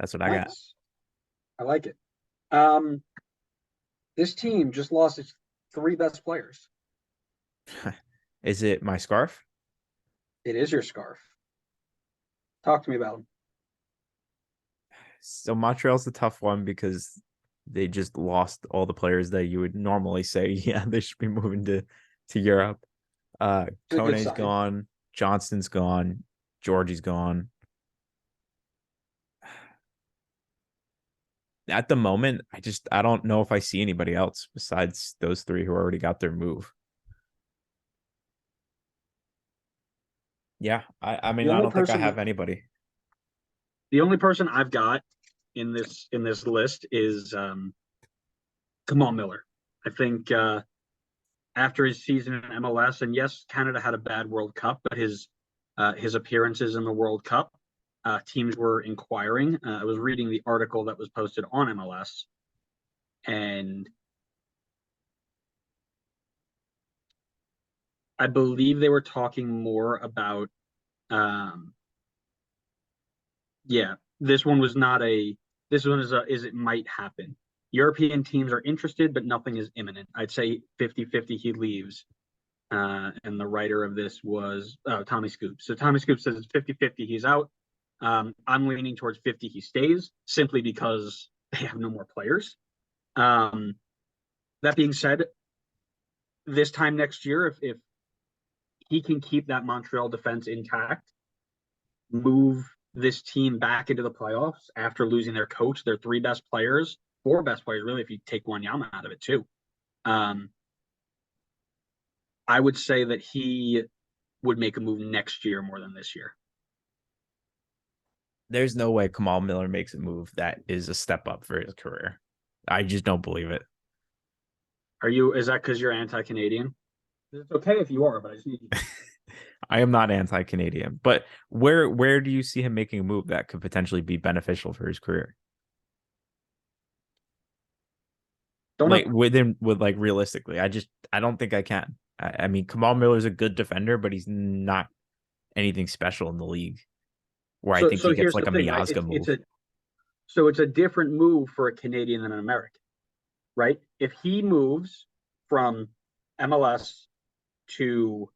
That's what I got. Nice. I like it. Um, this team just lost its three best players. Is it my scarf? It is your scarf. Talk to me about them. So Montreal's a tough one because they just lost all the players that you would normally say, yeah, they should be moving to Europe. It's a good Kone's sign. gone, Johnston's gone, Georgie's gone. At the moment, I don't know if I see anybody else besides those three who already got their move. Yeah, I The mean, I only don't think I person have anybody. the only person I've got in this list is Kamal Miller. I think after his season in MLS, and yes, Canada had a bad World Cup, but his appearances in the World Cup, teams were inquiring. I was reading the article that was posted on MLS, and I believe they were talking more about, um, yeah, this one was not a, this one is it might happen. European teams are interested, but nothing is imminent. I'd say 50-50 he leaves. And the writer of this was Tommy Scoops. So Tommy Scoops says it's 50-50 he's out. I'm leaning towards 50 he stays simply because they have no more players. Um, that being said, this time next year, if he can keep that Montreal defense intact, move this team back into the playoffs after losing their coach, their three best players, four best players, really, if you take Wanyama out of it too. Um, I would say that he would make a move next year more than this year. There's no way Kamal Miller makes a move that is a step up for his career. I just don't believe it. Are you? Is that because you're anti-Canadian? It's okay if you are, but I just need you. I am not anti-Canadian, but where do you see him making a move that could potentially be beneficial for his career? Don't Like know. with like realistically, I don't think I can. I mean, Kamal Miller's a good defender, but he's not anything special in the league where I So think he so gets here's like the a thing, right? Miazga It's move. a so it's a different move for a Canadian than an American, right? If he moves from MLS to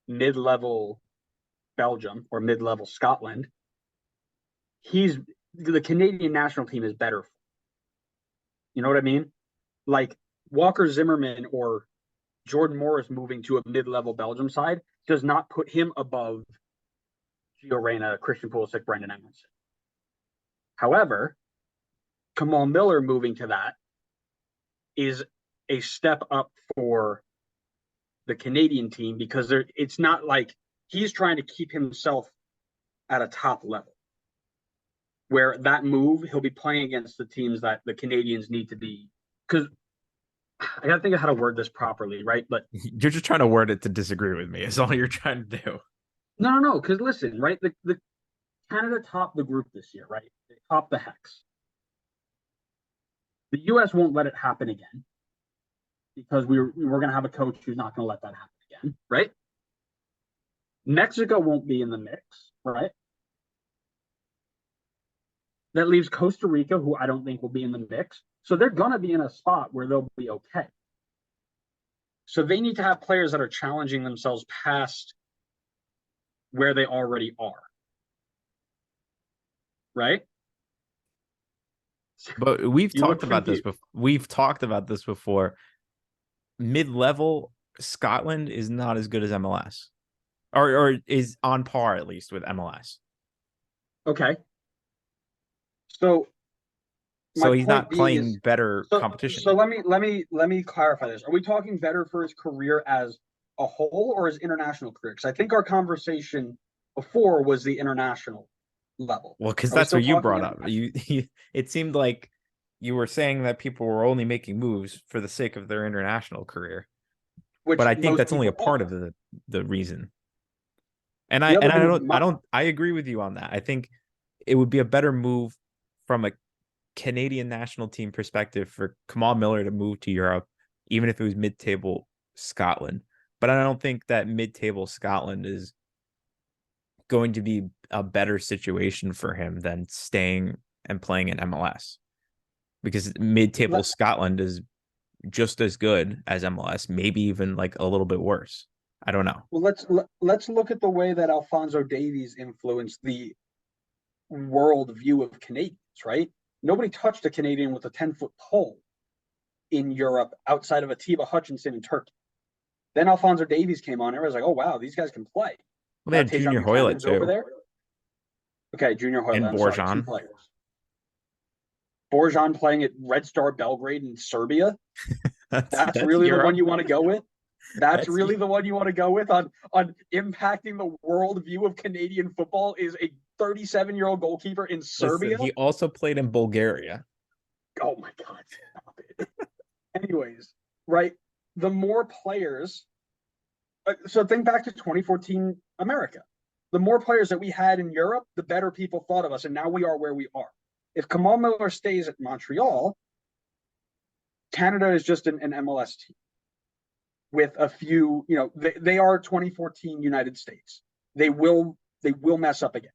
mid-level Belgium or mid-level Scotland, he's the Canadian national team is better. You know what I mean? Like Walker Zimmerman or Jordan Morris moving to a mid-level Belgium side does not put him above Gio Reyna, Christian Pulisic, Brendan Emerson. However, Kamal Miller moving to that is a step up for the Canadian team because it's not like he's trying to keep himself at a top level. Where that move, he'll be playing against the teams that the Canadians need to be. Because I got to think of how to word this properly, right? But You're just trying to word it to disagree with me. Is all you're trying to do. no. Because listen, right? The Canada topped the group this year, right? They topped the hex. The U.S. won't let it happen again because we're going to have a coach who's not going to let that happen again, right? Mexico won't be in the mix, right? That leaves Costa Rica, who I don't think will be in the mix. So they're going to be in a spot where they'll be okay. So they need to have players that are challenging themselves past where they already are, right? But we've You talked look about this confused. before. We've talked about this before. Mid-level Scotland is not as good as MLS. Or is on par at least with MLS. Okay. So my So he's point not being playing is better so competition. let me clarify this. Are we talking better for his career as a whole or his international career? Because I think our conversation before was the international level. Well, because Are we that's still what you talking brought up. international? It seemed like you were saying that people were only making moves for the sake of their international career. But Which I think most that's only a people part of are. the reason. The other And move, I don't I agree with you on that. I think it would be a better move from a Canadian national team perspective for Kamal Miller to move to Europe, even if it was mid-table Scotland. But I don't think that mid-table Scotland is going to be a better situation for him than staying and playing in MLS, because mid-table Let, Scotland is just as good as MLS, maybe even like a little bit worse. I don't know. well, let's look at the way that Alphonso Davies influenced the world view of Canadians, right? Nobody touched a Canadian with a 10-foot pole in Europe outside of Atiba Hutchinson in Turkey. Then Alphonso Davies came on. Everyone's like, oh, wow, these guys can play. Well, they Now had Tajon Junior Hoylett Buchanan's over too, there. Okay, Junior Hoylett. and I'm sorry, two Borjan. players. Borjan playing at Red Star Belgrade in Serbia. That's That's really the one Europe. you want to go with. That's That's really the one you want to go with on impacting the world view of Canadian football is a 37-year-old goalkeeper in Serbia. Listen, he also played in Bulgaria. Oh my God, stop it. Anyways, right? The more players, so think back to 2014 America. The more players that we had in Europe, the better people thought of us, and now we are where we are. If Kamal Miller stays at Montreal, Canada is just an MLS team with a few, they are 2014 United States. They will mess up again.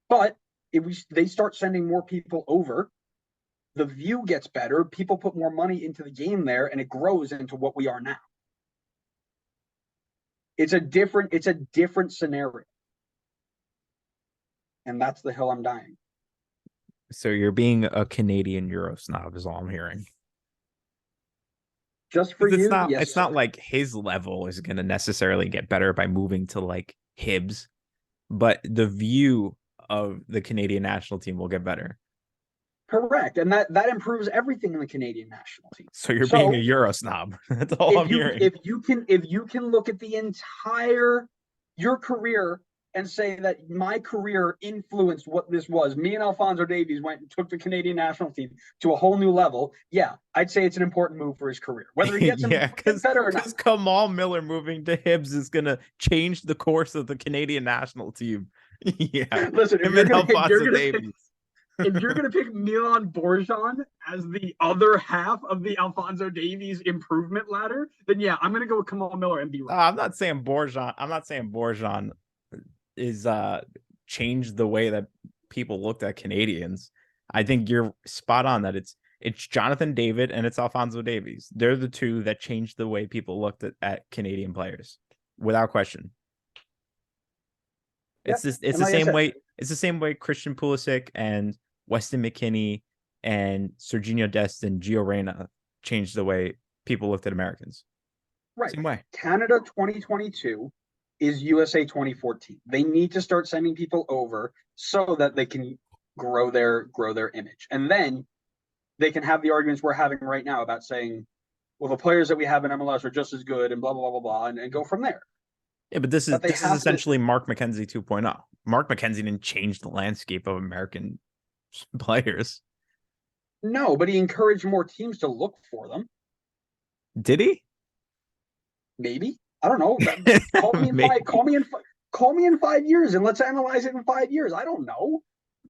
But if they start sending more people over, the view gets better. People put more money into the game there, and it grows into what we are now. It's a different scenario. And that's the hill I'm dying. So you're being a Canadian Euro snob is all I'm hearing. Just for It's you, not yes. it's not like his level is going to necessarily get better by moving to like Hibs, but the view of the Canadian national team will get better. Correct. And that improves everything in the Canadian national team. So you're being a Euro snob. That's all I'm hearing. If you can look at the entire your career and say that my career influenced what this was. Me and Alphonso Davies went and took the Canadian national team to a whole new level. Yeah, I'd say it's an important move for his career. Whether he gets him better or not. Because Kamal Miller moving to Hibs is going to change the course of the Canadian national team. Yeah. Listen, if you're going to pick Milan Borjan as the other half of the Alphonso Davies improvement ladder, then yeah, I'm going to go with Kamal Miller and be right. I'm not saying Borjan is changed the way that people looked at Canadians. I think you're spot on that it's Jonathan David and it's Alphonso Davies. They're the two that changed the way people looked at Canadian players, without question. It's the same way. It's the same way Christian Pulisic and Weston McKennie and Serginho Dest and Gio Reyna changed the way people looked at Americans. Right. Same way. Canada 2022 is USA 2014. They need to start sending people over so that they can grow their image. And then they can have the arguments we're having right now about saying, well, the players that we have in MLS are just as good and blah, blah, blah, blah, blah, and go from there. Yeah, but this is essentially Mark McKenzie 2.0. Mark McKenzie didn't change the landscape of American players. No, but he encouraged more teams to look for them. Did he? Maybe. I don't know. Call me in 5 years and let's analyze it in 5 years. I don't know.